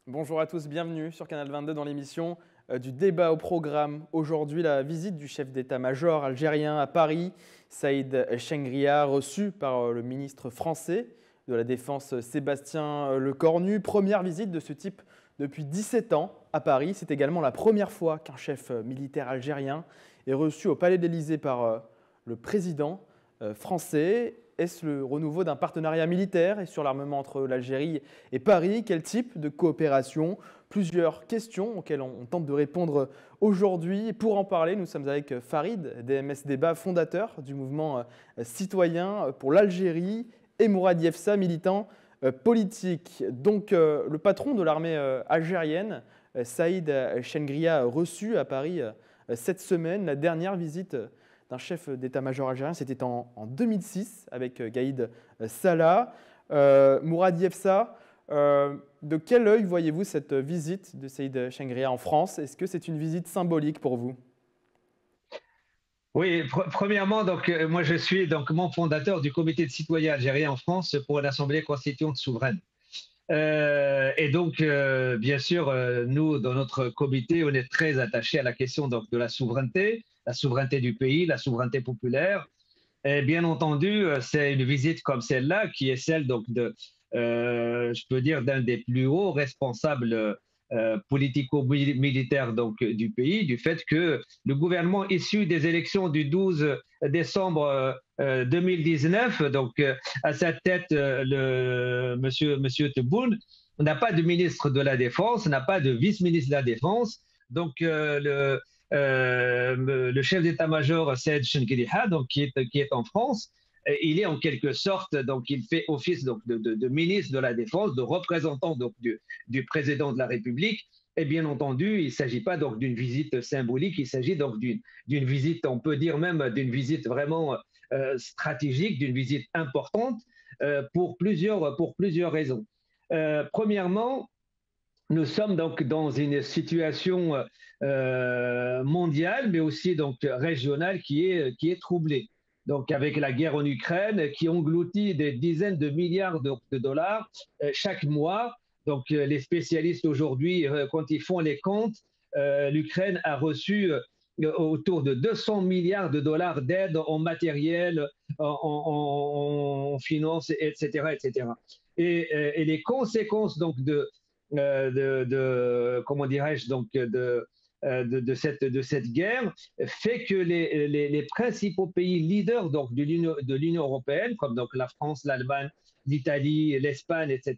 Bonjour à tous, bienvenue sur Canal 22 dans l'émission du débat au programme. Aujourd'hui, la visite du chef d'état-major algérien à Paris, Saïd Chengria, reçu par le ministre français de la Défense Sébastien Lecornu. Première visite de ce type depuis 17 ans à Paris. C'est également la première fois qu'un chef militaire algérien est reçu au Palais de l'Élysée par le président français. Est-ce le renouveau d'un partenariat militaire et sur l'armement entre l'Algérie et Paris? Quel type de coopération? Plusieurs questions auxquelles on tente de répondre aujourd'hui. Pour en parler, nous sommes avec Farid, DMS Débat, fondateur du mouvement citoyen pour l'Algérie, et Mourad Yefsa, militant politique. Donc, le patron de l'armée algérienne, Saïd Chengria, reçu à Paris cette semaine. La dernière visite d'un chef d'état-major algérien, c'était en 2006 avec Gaïd Salah. Mourad Yefsa, de quel œil voyez-vous cette visite de Saïd Chengria en France? Est-ce que c'est une visite symbolique pour vous? Oui, premièrement, moi je suis donc membre fondateur du comité de citoyens algériens en France pour l'Assemblée constituante souveraine. Bien sûr, nous, dans notre comité, on est très attachés à la question donc, de la souveraineté du pays, la souveraineté populaire. Et bien entendu, c'est une visite comme celle-là qui est celle donc, je peux dire, d'un des plus hauts responsables politico-militaires donc, du pays, du fait que le gouvernement issu des élections du 12 décembre 2019, donc à sa tête, monsieur Tebboune, n'a pas de ministre de la Défense, n'a pas de vice-ministre de la Défense. Donc, le chef d'état-major, Saïd Chengria, donc, qui est en France, il est en quelque sorte, donc il fait office donc, de ministre de la Défense, de représentant donc, du président de la République. Et bien entendu, il ne s'agit pas donc d'une visite symbolique, il s'agit donc d'une visite, on peut dire même d'une visite vraiment stratégique, d'une visite importante pour plusieurs raisons. Premièrement, nous sommes donc dans une situation mondiale, mais aussi donc régionale qui est troublée. Donc avec la guerre en Ukraine qui engloutit des dizaines de milliards de dollars chaque mois. Donc les spécialistes aujourd'hui, quand ils font les comptes, l'Ukraine a reçu autour de 200 milliards de dollars d'aide en matériel, en finances, etc., etc. Et les conséquences donc comment dirais-je donc de cette guerre fait que les principaux pays leaders donc de l'Union européenne, comme donc la France, l'Allemagne, l'Italie, l'Espagne, etc.,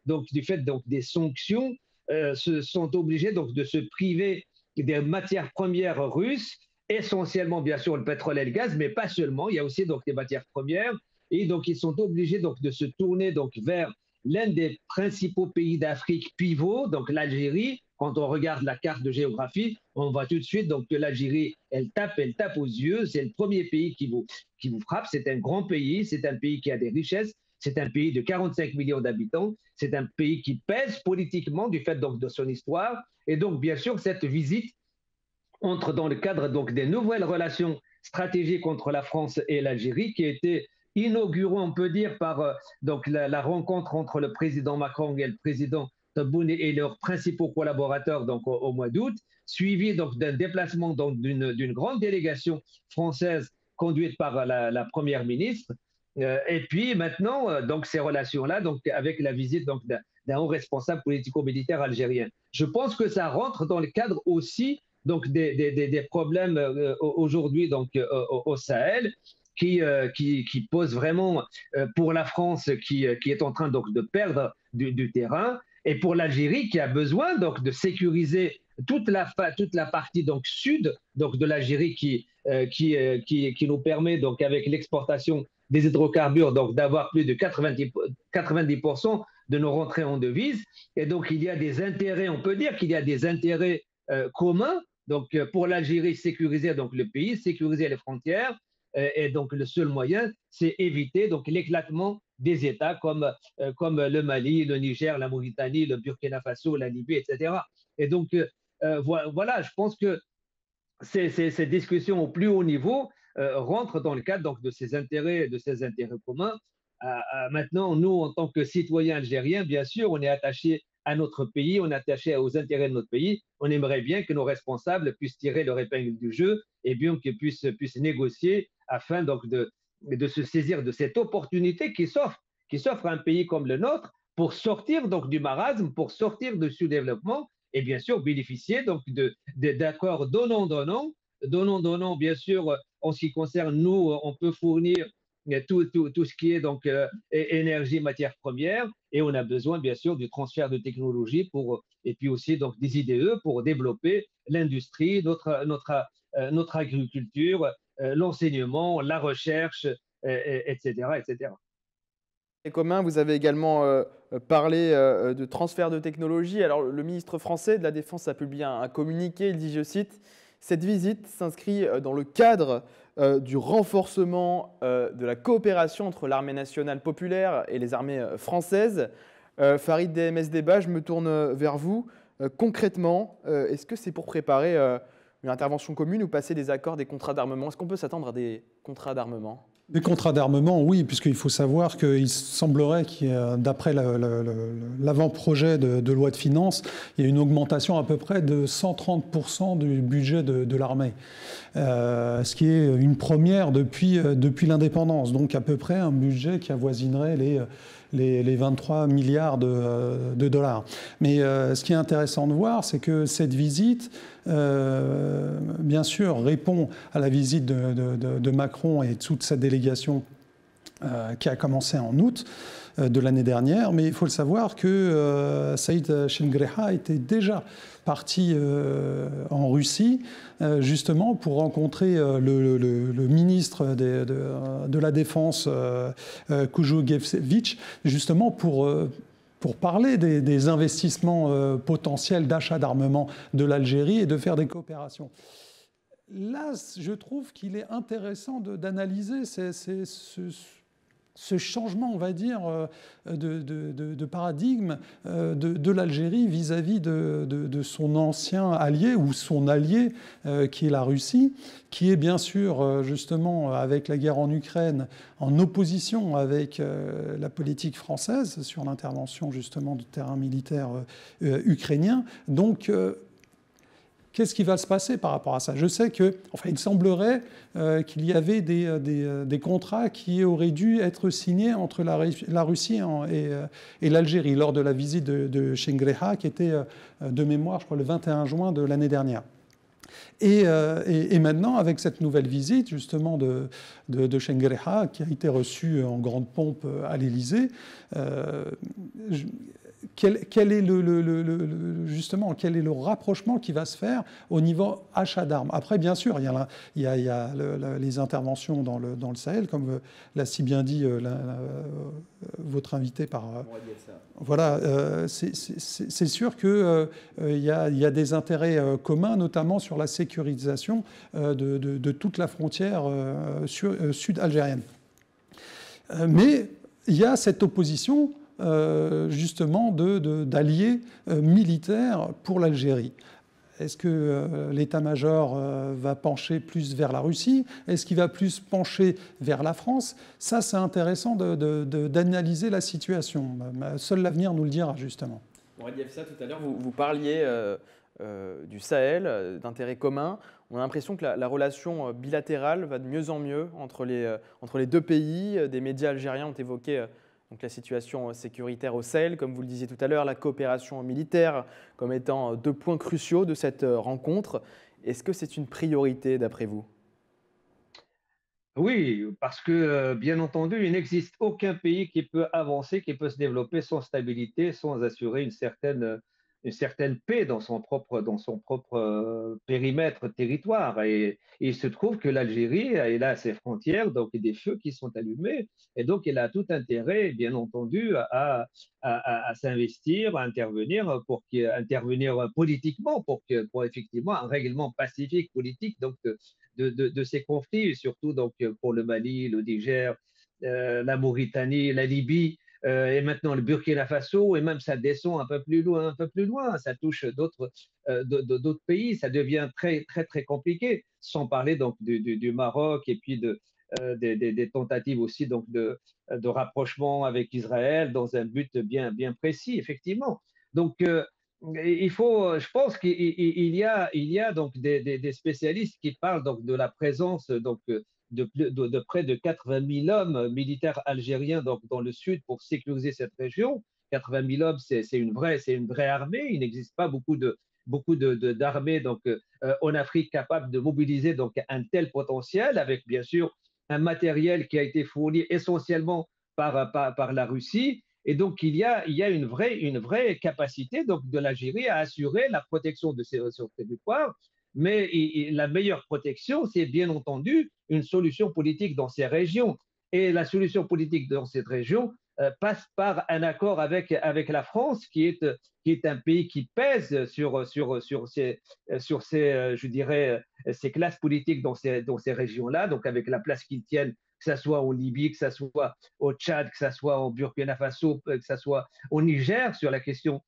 donc du fait donc des sanctions, se sont obligés donc de se priver des matières premières russes, essentiellement bien sûr le pétrole et le gaz, mais pas seulement. Il y a aussi donc des matières premières, et donc ils sont obligés donc de se tourner donc vers l'un des principaux pays d'Afrique pivot, donc l'Algérie. Quand on regarde la carte de géographie, on voit tout de suite donc, que l'Algérie, elle tape aux yeux. C'est le premier pays qui vous frappe. C'est un grand pays, c'est un pays qui a des richesses, c'est un pays de 45 millions d'habitants, c'est un pays qui pèse politiquement du fait donc, de son histoire. Et donc, bien sûr, cette visite entre dans le cadre donc, des nouvelles relations stratégiques entre la France et l'Algérie qui a été inaugurée, on peut dire, par donc, la rencontre entre le président Macron et le président Tebboune et leurs principaux collaborateurs donc, au mois d'août, suivi donc, d'un déplacement d'une grande délégation française conduite par la première ministre. Et puis maintenant, donc, ces relations-là, donc, avec la visite donc, d'un haut responsable politico-militaire algérien. Je pense que ça rentre dans le cadre aussi donc, des problèmes aujourd'hui donc, au Sahel qui posent vraiment pour la France qui est en train donc, de perdre du terrain et pour l'Algérie qui a besoin donc, de sécuriser toute la partie donc, sud donc, de l'Algérie qui nous permet donc, avec l'exportation des hydrocarbures donc d'avoir plus de 90% de nos rentrées en devises. Et donc, il y a des intérêts, on peut dire qu'il y a des intérêts communs. Donc, pour l'Algérie, sécuriser donc, le pays, sécuriser les frontières. Et donc, le seul moyen, c'est éviter donc, l'éclatement des États comme le Mali, le Niger, la Mauritanie, le Burkina Faso, la Libye, etc. Et donc, Voilà, je pense que ces discussions au plus haut niveau rentrent dans le cadre donc, de ces intérêts communs. Maintenant, nous, en tant que citoyens algériens, bien sûr, on est attaché à notre pays, on est attaché aux intérêts de notre pays. On aimerait bien que nos responsables puissent tirer leur épingle du jeu et bien qu'ils puissent négocier afin donc de se saisir de cette opportunité qui s'offre à un pays comme le nôtre pour sortir donc du marasme, pour sortir du sous-développement et bien sûr bénéficier donc d'accords donnant, bien sûr, en ce qui concerne nous, on peut fournir tout ce qui est donc énergie, matières premières, et on a besoin bien sûr du transfert de technologie et puis aussi donc des IDE pour développer l'industrie, notre agriculture, l'enseignement, la recherche, etc., etc. Et commun, vous avez également parlé de transfert de technologie. Alors, le ministre français de la Défense a publié un communiqué. Il dit, je cite, cette visite s'inscrit dans le cadre du renforcement de la coopération entre l'armée nationale populaire et les armées françaises. Farid DMS Débat, je me tourne vers vous. Concrètement, est-ce que c'est pour préparer une intervention commune ou passer des accords, des contrats d'armement? Est-ce qu'on peut s'attendre à des contrats d'armement? Des contrats d'armement, oui, puisqu'il faut savoir qu'il semblerait d'après l'avant-projet de loi de finances, il y a une augmentation à peu près de 130% du budget de l'armée, ce qui est une première depuis l'indépendance, donc à peu près un budget qui avoisinerait les 23 milliards de dollars. Mais ce qui est intéressant de voir, c'est que cette visite, bien sûr, répond à la visite de Macron et de toute sa délégation qui a commencé en août de l'année dernière. Mais il faut le savoir que Saïd Chengreha était déjà parti en Russie, justement pour rencontrer le ministre de la Défense, Koujougevitch, justement pour parler des investissements potentiels d'achat d'armement de l'Algérie et de faire des coopérations. Là, je trouve qu'il est intéressant d'analyser ce changement, on va dire, de paradigme de l'Algérie vis-à-vis de son ancien allié ou son allié, qui est la Russie, qui est bien sûr, justement, avec la guerre en Ukraine, en opposition avec la politique française sur l'intervention, justement, du terrain militaire ukrainien. Donc, qu'est-ce qui va se passer par rapport à ça? Je sais que, enfin, il semblerait qu'il y avait des contrats qui auraient dû être signés entre la Russie et l'Algérie lors de la visite de Chengreha, qui était de mémoire, je crois, le 21 juin de l'année dernière. Et maintenant, avec cette nouvelle visite, justement, de Chengreha, qui a été reçue en grande pompe à l'Élysée, quel est justement, quel est le rapprochement qui va se faire au niveau achat d'armes? Après, bien sûr, il y a les interventions dans le Sahel, comme l'a si bien dit votre invité par... Voilà, c'est sûr qu'il y a des intérêts communs, notamment sur la sécurisation de toute la frontière sud-algérienne. Mais il y a cette opposition justement d'alliés militaires pour l'Algérie. Est-ce que l'état-major va pencher plus vers la Russie? Est-ce qu'il va plus pencher vers la France? Ça, c'est intéressant d'analyser la situation. Seul l'avenir nous le dira, justement. On a dit ça tout à l'heure, vous parliez du Sahel, d'intérêts communs. On a l'impression que la relation bilatérale va de mieux en mieux entre les deux pays. Des médias algériens ont évoqué donc la situation sécuritaire au Sahel, comme vous le disiez tout à l'heure, la coopération militaire comme étant deux points cruciaux de cette rencontre. Est-ce que c'est une priorité d'après vous? Oui, parce que bien entendu, il n'existe aucun pays qui peut avancer, qui peut se développer sans stabilité, sans assurer une certaine paix dans son propre périmètre, territoire. Et il se trouve que l'Algérie, elle a ses frontières, donc des feux qui sont allumés, et donc elle a tout intérêt, bien entendu, à s'investir, à intervenir intervenir politiquement pour effectivement un règlement pacifique politique donc de ces conflits, surtout donc pour le Mali, le Niger, la Mauritanie, la Libye. et maintenant le Burkina Faso, et même ça descend un peu plus loin, ça touche d'autres pays, ça devient très, très, très compliqué, sans parler donc du Maroc et puis des tentatives aussi donc de rapprochement avec Israël dans un but bien, bien précis, effectivement. Donc, je pense qu'il y a donc des spécialistes qui parlent donc de la présence donc, de près de 80 000 hommes militaires algériens donc, dans le sud pour sécuriser cette région. 80 000 hommes, c'est une vraie armée. Il n'existe pas beaucoup d'armées donc, en Afrique capables de mobiliser donc, un tel potentiel, avec bien sûr un matériel qui a été fourni essentiellement par la Russie. Et donc, il y a une vraie capacité donc, de l'Algérie à assurer la protection de son territoire. Mais la meilleure protection, c'est bien entendu une solution politique dans ces régions. Et la solution politique dans cette région passe par un accord avec la France, qui est un pays qui pèse je dirais, ces classes politiques dans ces régions-là, donc avec la place qu'ils tiennent, que ce soit en Libye, que ce soit au Tchad, que ce soit au Burkina Faso, que ce soit au Niger, sur la question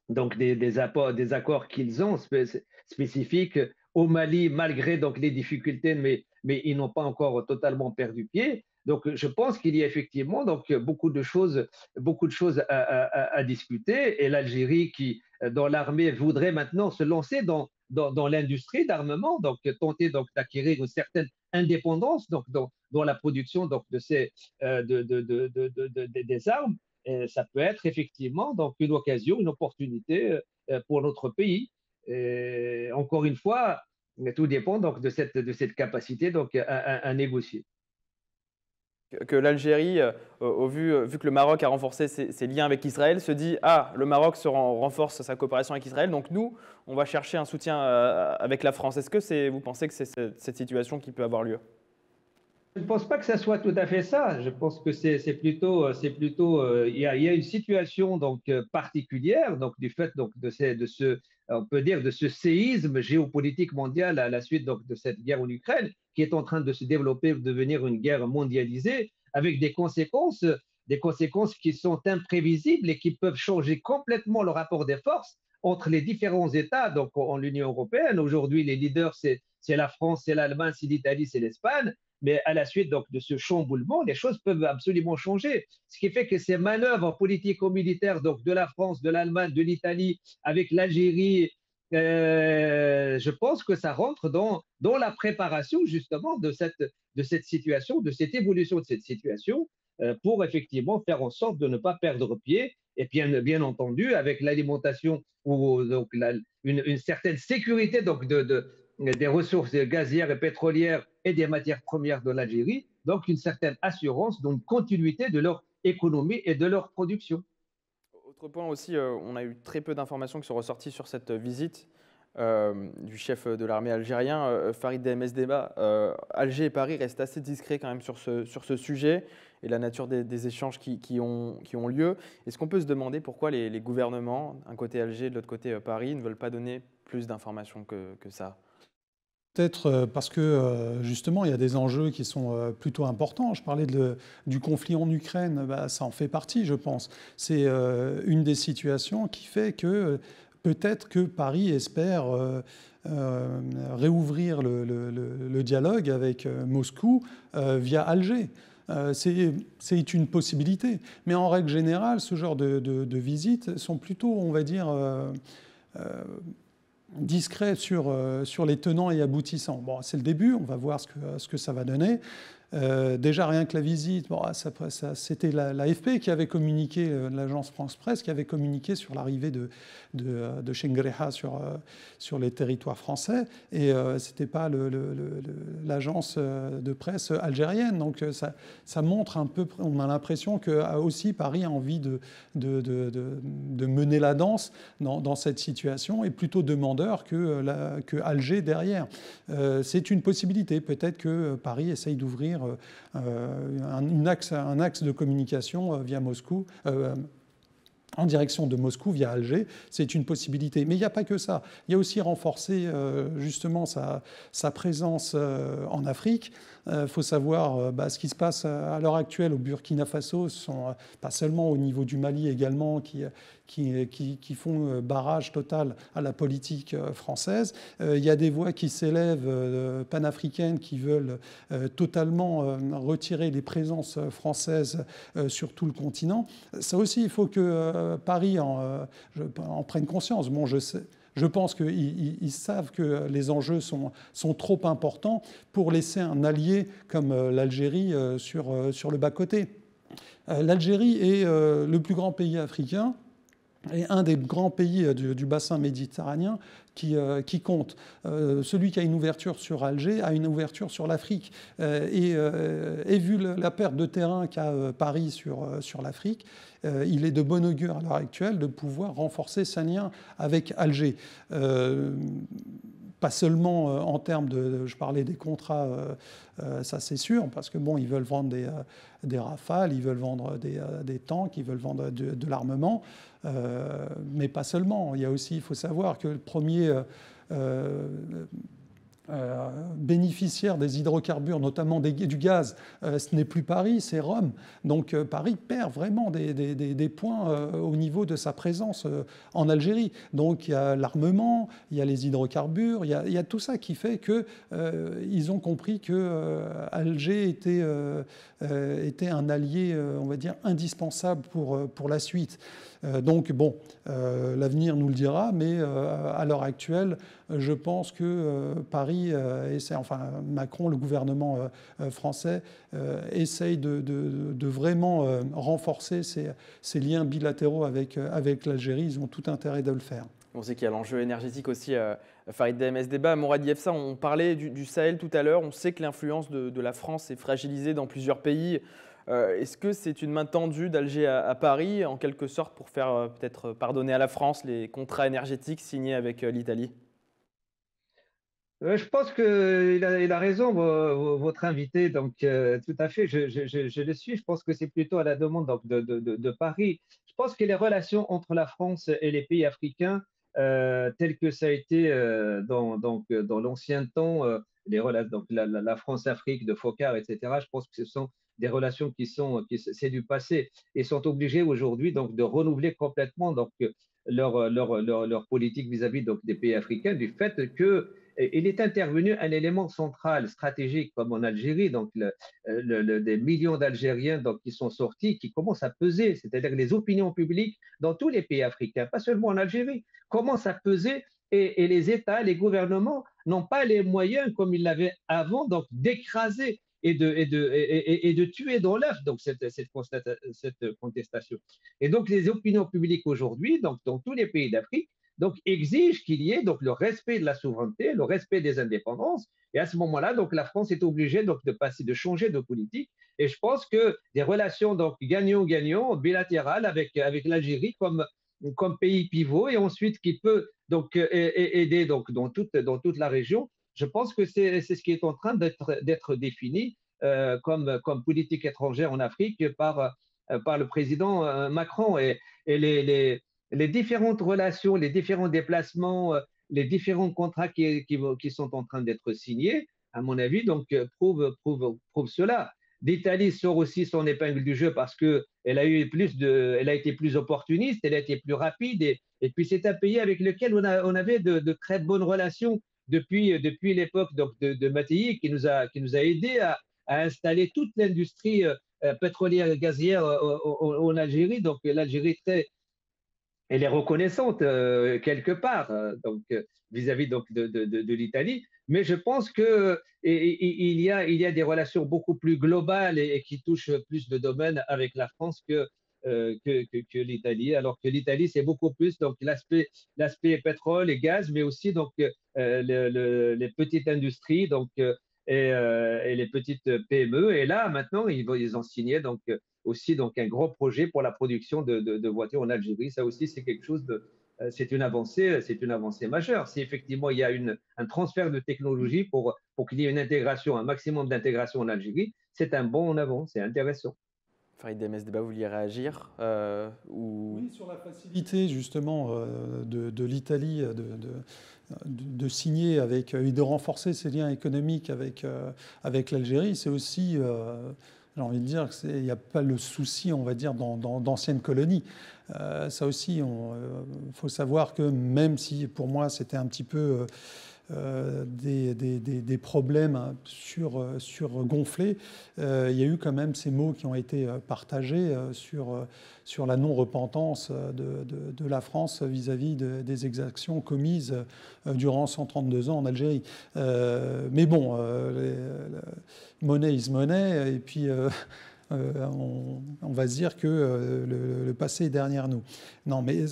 donc des accords qu'ils ont spécifiques au Mali, malgré donc les difficultés, mais ils n'ont pas encore totalement perdu pied. Donc, je pense qu'il y a effectivement donc, beaucoup de choses à discuter. Et l'Algérie, qui, dans l'armée, voudrait maintenant se lancer dans l'industrie d'armement, donc tenter donc, d'acquérir une certaine indépendance donc, dans la production donc, des armes, ça peut être effectivement donc une occasion, une opportunité pour notre pays. Et encore une fois, tout dépend donc de cette capacité donc à négocier. Que l'Algérie, vu que le Maroc a renforcé ses liens avec Israël, se dit ah, le Maroc renforce sa coopération avec Israël, donc nous, on va chercher un soutien avec la France. Est-ce que vous pensez que c'est cette situation qui peut avoir lieu? Je ne pense pas que ça soit tout à fait ça. Je pense que il y a une situation donc particulière donc du fait donc on peut dire de ce séisme géopolitique mondial à la suite donc de cette guerre en Ukraine qui est en train de se développer, de devenir une guerre mondialisée avec des conséquences qui sont imprévisibles et qui peuvent changer complètement le rapport des forces entre les différents États donc en l'Union européenne. Aujourd'hui, les leaders c'est la France, c'est l'Allemagne, c'est l'Italie, c'est l'Espagne. Mais à la suite donc, de ce chamboulement, les choses peuvent absolument changer. Ce qui fait que ces manœuvres politico-militaires donc, de la France, de l'Allemagne, de l'Italie, avec l'Algérie, je pense que ça rentre dans la préparation justement de cette situation, de cette évolution de cette situation, pour effectivement faire en sorte de ne pas perdre pied. Et bien entendu, avec l'alimentation ou donc une certaine sécurité donc, des ressources gazières et pétrolières et des matières premières de l'Algérie, donc une certaine assurance, donc continuité de leur économie et de leur production. Autre point aussi, on a eu très peu d'informations qui sont ressorties sur cette visite du chef de l'armée algérien, Farid Mesdeba. Alger et Paris restent assez discrets quand même sur ce sujet et la nature des échanges qui ont lieu. Est-ce qu'on peut se demander pourquoi les gouvernements, d'un côté Alger, de l'autre côté Paris, ne veulent pas donner plus d'informations que ça? Peut-être parce que justement, il y a des enjeux qui sont plutôt importants. Je parlais du conflit en Ukraine, bah, ça en fait partie, je pense. C'est une des situations qui fait que peut-être que Paris espère réouvrir le dialogue avec Moscou via Alger. C'est une possibilité. Mais en règle générale, ce genre de visites sont plutôt, on va dire, discret sur les tenants et aboutissants. Bon, c'est le début, on va voir ce que ça va donner. Déjà, rien que la visite, bon, c'était l'AFP qui avait communiqué, l'agence France-Presse, qui avait communiqué sur l'arrivée de Chengriha sur les territoires français, et ce n'était pas l'agence de presse algérienne. Donc ça montre un peu, on a l'impression que aussi Paris a envie de mener la danse dans cette situation, et plutôt demandeur que Alger derrière. C'est une possibilité, peut-être que Paris essaye d'ouvrir un axe de communication via Moscou, en direction de Moscou via Alger, c'est une possibilité. Mais il n'y a pas que ça. Il y a aussi renforcer justement sa présence en Afrique. Il faut savoir ce qui se passe à l'heure actuelle au Burkina Faso, pas seulement au niveau du Mali également, qui font barrage total à la politique française. Il y a des voix qui s'élèvent panafricaines qui veulent totalement retirer les présences françaises sur tout le continent. Ça aussi, il faut que Paris en prenne conscience. Bon, je pense qu'ils savent que les enjeux sont trop importants pour laisser un allié comme l'Algérie sur le bas-côté. L'Algérie est le plus grand pays africain et un des grands pays du bassin méditerranéen qui compte. Celui qui a une ouverture sur Alger a une ouverture sur l'Afrique. Et vu la perte de terrain qu'a Paris sur l'Afrique, il est de bon augure à l'heure actuelle de pouvoir renforcer ses liens avec Alger. Pas seulement en termes je parlais des contrats, ça c'est sûr, parce que bon, ils veulent vendre des Rafales, ils veulent vendre des tanks, ils veulent vendre de l'armement, mais pas seulement. Il y a aussi, il faut savoir que le premier bénéficiaire des hydrocarbures, notamment du gaz, ce n'est plus Paris, c'est Rome. Donc Paris perd vraiment des points au niveau de sa présence en Algérie. Donc il y a l'armement, il y a les hydrocarbures, il y a tout ça qui fait qu'ils ont compris que Alger était un allié, on va dire, indispensable pour la suite. Donc bon, l'avenir nous le dira, mais à l'heure actuelle, je pense que Paris, Macron, le gouvernement français, essaye de vraiment renforcer ces liens bilatéraux avec l'Algérie. Ils ont tout intérêt de le faire. On sait qu'il y a l'enjeu énergétique aussi, Farid MS Débat. Morad Yefsa, on parlait du Sahel tout à l'heure. On sait que l'influence de la France est fragilisée dans plusieurs pays. Est-ce que c'est une main tendue d'Alger à Paris, en quelque sorte, pour faire peut-être pardonner à la France les contrats énergétiques signés avec l'Italie? Je pense qu'il a raison, votre invité, donc tout à fait, je le suis. Je pense que c'est plutôt à la demande donc, de Paris. Je pense que les relations entre la France et les pays africains, telles que ça a été dans l'ancien temps, donc la France-Afrique de Foccart, etc., je pense que ce sont des relations c'est du passé et sont obligés aujourd'hui donc de renouveler complètement donc leur politique vis-à-vis donc des pays africains du fait que il est intervenu un élément central, stratégique, comme en Algérie, donc des millions d'Algériens qui sont sortis, qui commencent à peser, c'est-à-dire les opinions publiques dans tous les pays africains, pas seulement en Algérie, commencent à peser et les États, les gouvernements n'ont pas les moyens, comme ils l'avaient avant, donc d'écraser et de tuer dans l'œuf donc cette contestation. Et donc les opinions publiques aujourd'hui, donc dans tous les pays d'Afrique, donc exige qu'il y ait donc le respect de la souveraineté, le respect des indépendances. Et à ce moment-là, donc la France est obligée donc de changer de politique. Et je pense que des relations donc gagnant-gagnant bilatérales avec l'Algérie comme pays pivot et ensuite qui peut donc aider donc dans toute la région. Je pense que c'est ce qui est en train d'être défini comme politique étrangère en Afrique par le président Macron et les différentes relations, les différents déplacements, les différents contrats qui sont en train d'être signés, à mon avis, donc prouvent cela. L'Italie sort aussi son épingle du jeu parce qu'elle a été plus opportuniste, elle a été plus rapide et puis c'est un pays avec lequel on avait de très bonnes relations depuis l'époque de Mattei qui nous a aidé à installer toute l'industrie pétrolière et gazière en Algérie. Donc l'Algérie elle est reconnaissante quelque part vis-à-vis donc de l'Italie, mais je pense que il y a des relations beaucoup plus globales et qui touchent plus de domaines avec la France que l'Italie, alors que l'Italie c'est beaucoup plus donc l'aspect pétrole et gaz, mais aussi donc les petites industries et les petites PME. Et là maintenant ils ont signé donc aussi donc un gros projet pour la production de voitures en Algérie. Ça aussi, c'est quelque chose c'est une avancée majeure. Si effectivement il y a un transfert de technologie pour qu'il y ait une intégration, un maximum d'intégration en Algérie, c'est un bond en avant, c'est intéressant. Farid Demesdeba, vous vouliez réagir Oui, sur la facilité justement de l'Italie de signer avec et de renforcer ses liens économiques avec l'Algérie, c'est aussi, j'ai envie de dire, il n'y a pas le souci, on va dire, d'anciennes colonies. Ça aussi, faut savoir que même si pour moi c'était un petit peu des problèmes surgonflés, il y a eu quand même ces mots qui ont été partagés sur la non-repentance de la France vis-à-vis des exactions commises durant 132 ans en Algérie. Mais bon, money is money, et puis on va se dire que le passé est derrière nous. Non, mais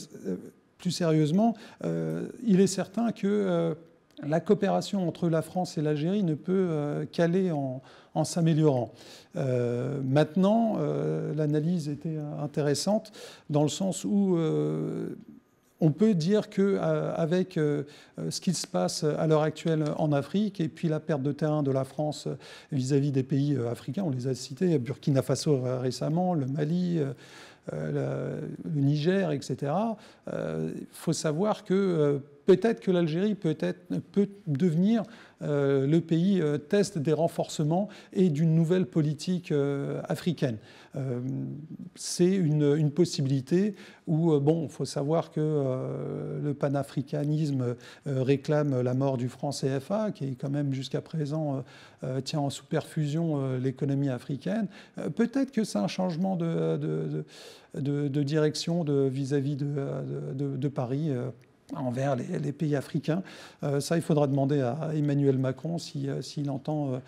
plus sérieusement, il est certain que la coopération entre la France et l'Algérie ne peut qu'aller en s'améliorant. Maintenant, l'analyse était intéressante dans le sens où on peut dire qu'avec ce qui se passe à l'heure actuelle en Afrique et puis la perte de terrain de la France vis-à-vis des pays africains, on les a cités, Burkina Faso récemment, le Mali, le Niger, etc. Il faut savoir que peut-être que l'Algérie peut devenir le pays test des renforcements et d'une nouvelle politique africaine. C'est une possibilité où, bon, il faut savoir que le panafricanisme réclame la mort du franc CFA, qui est quand même jusqu'à présent tient en sous-perfusion l'économie africaine. Peut-être que c'est un changement de direction vis-à-vis de Paris envers les pays africains. Ça, il faudra demander à Emmanuel Macron s'il entend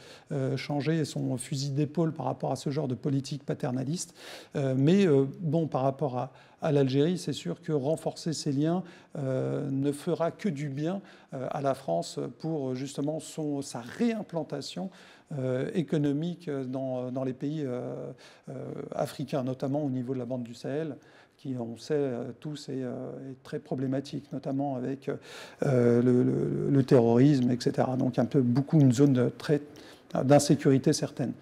changer son fusil d'épaule par rapport à ce genre de politique paternaliste. Mais bon, par rapport à l'Algérie, c'est sûr que renforcer ces liens ne fera que du bien à la France pour justement sa réimplantation économique dans les pays africains, notamment au niveau de la bande du Sahel, qui, on sait tous, est très problématique, notamment avec le terrorisme, etc. Donc beaucoup une zone d'insécurité certaine.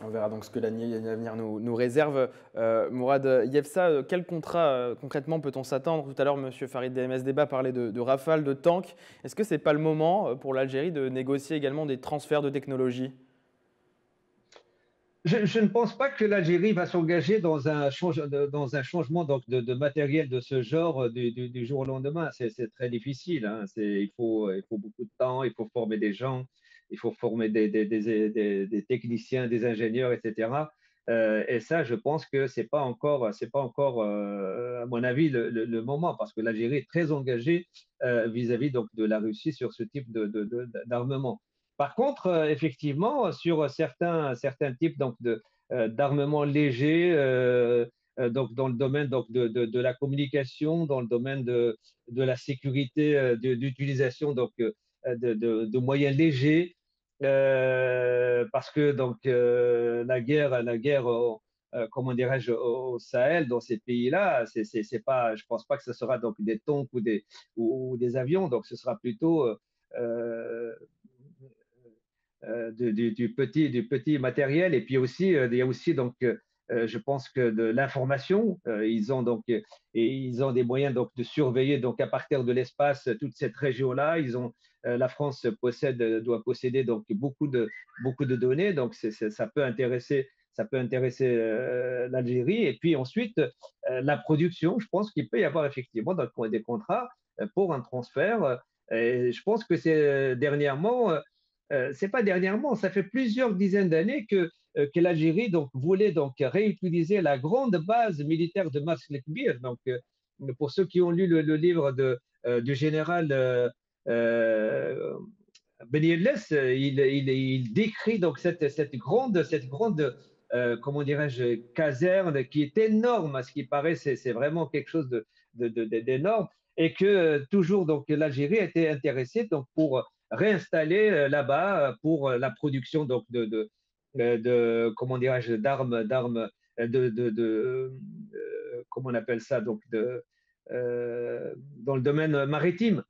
On verra donc ce que l'avenir nous réserve. Mourad Yefsa, quel contrat concrètement peut-on s'attendre? Tout à l'heure, M. Farid Demesdeba parlait de rafales, de tanks. Est-ce que ce n'est pas le moment pour l'Algérie de négocier également des transferts de technologie? Je ne pense pas que l'Algérie va s'engager dans un changement donc, de matériel de ce genre du jour au lendemain. C'est très difficile, hein. Il faut beaucoup de temps, il faut former des gens, il faut former des techniciens, des ingénieurs, etc. Et ça, je pense que c'est pas encore, à mon avis, le moment, parce que l'Algérie est très engagée vis-à-vis donc de la Russie sur ce type d'armement. Par contre, effectivement, sur certains types donc, d'armements légers, donc dans le domaine donc, de la communication, dans le domaine de la sécurité, d'utilisation donc, de moyens légers, parce que donc, la guerre comment dirais-je, au Sahel, dans ces pays-là, c'est pas, je ne pense pas que ce sera donc des tanks ou des avions, donc ce sera plutôt du petit matériel. Et puis aussi, il y a aussi donc, je pense que de l'information. Ils ont donc et ils ont des moyens donc de surveiller donc à partir de l'espace toute cette région-là. La France doit posséder donc beaucoup de données. Donc ça peut intéresser. Ça peut intéresser l'Algérie. Et puis ensuite, la production, je pense qu'il peut y avoir effectivement des contrats pour un transfert. Et je pense que c'est dernièrement, c'est pas dernièrement, ça fait plusieurs dizaines d'années que l'Algérie donc, voulait donc réutiliser la grande base militaire de Mars Lekbir. Donc, pour ceux qui ont lu le livre du général euh, Ben Yedlin, il décrit donc cette grande comment dirais-je, caserne qui est énorme, à ce qui paraît, c'est vraiment quelque chose d'énorme, et que toujours donc l'Algérie était intéressée donc pour réinstaller là-bas pour la production donc comment dirais-je, d'armes comment on appelle ça, donc dans le domaine maritime.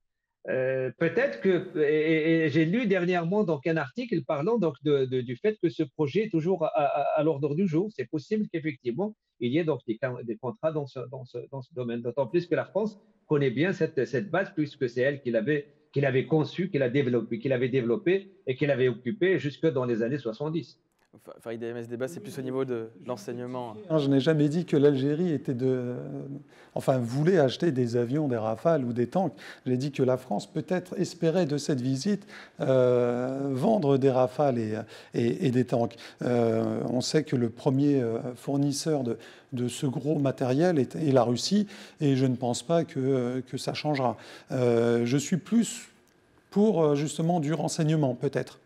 Peut-être que, et j'ai lu dernièrement donc un article parlant donc du fait que ce projet est toujours à l'ordre du jour. C'est possible qu'effectivement il y ait donc des contrats dans ce domaine. D'autant plus que la France connaît bien cette base puisque c'est elle qui l'avait conçue, qui l'avait développée et qui l'avait occupée jusque dans les années 70. Farid AMS débat, c'est plus au niveau de l'enseignement. Je n'ai jamais dit que l'Algérie voulait acheter des avions, des Rafales ou des tanks. J'ai dit que la France peut-être espérait de cette visite vendre des Rafales et des tanks. On sait que le premier fournisseur de ce gros matériel est la Russie, et je ne pense pas que ça changera. Je suis plus pour justement du renseignement, peut-être.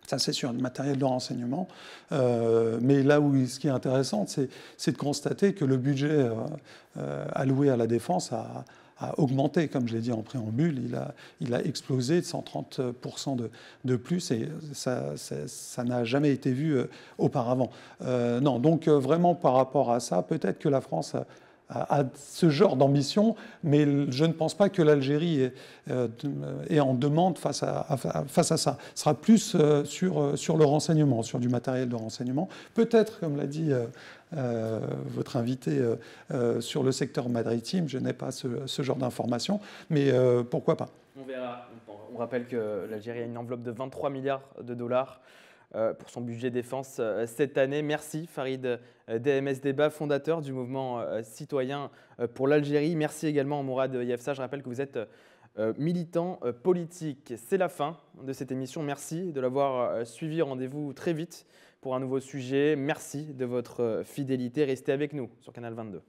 Ça, c'est sur le matériel de renseignement. Mais là où ce qui est intéressant, c'est de constater que le budget alloué à la défense a augmenté, comme je l'ai dit en préambule. Il a explosé de 130% de plus, et ça n'a jamais été vu auparavant. Non, donc vraiment par rapport à ça, peut-être que la France à ce genre d'ambition, mais je ne pense pas que l'Algérie est en demande face à ça. Ce sera plus sur le renseignement, sur du matériel de renseignement. Peut-être, comme l'a dit votre invité, sur le secteur maritime, je n'ai pas ce genre d'informations, mais pourquoi pas. On verra. On rappelle que l'Algérie a une enveloppe de 23 milliards de dollars pour son budget défense cette année. Merci Farid d'AMS Débat, fondateur du mouvement citoyen pour l'Algérie. Merci également Mourad Yefsa. Je rappelle que vous êtes militant politique. C'est la fin de cette émission. Merci de l'avoir suivi. Rendez-vous très vite pour un nouveau sujet. Merci de votre fidélité. Restez avec nous sur Canal 22.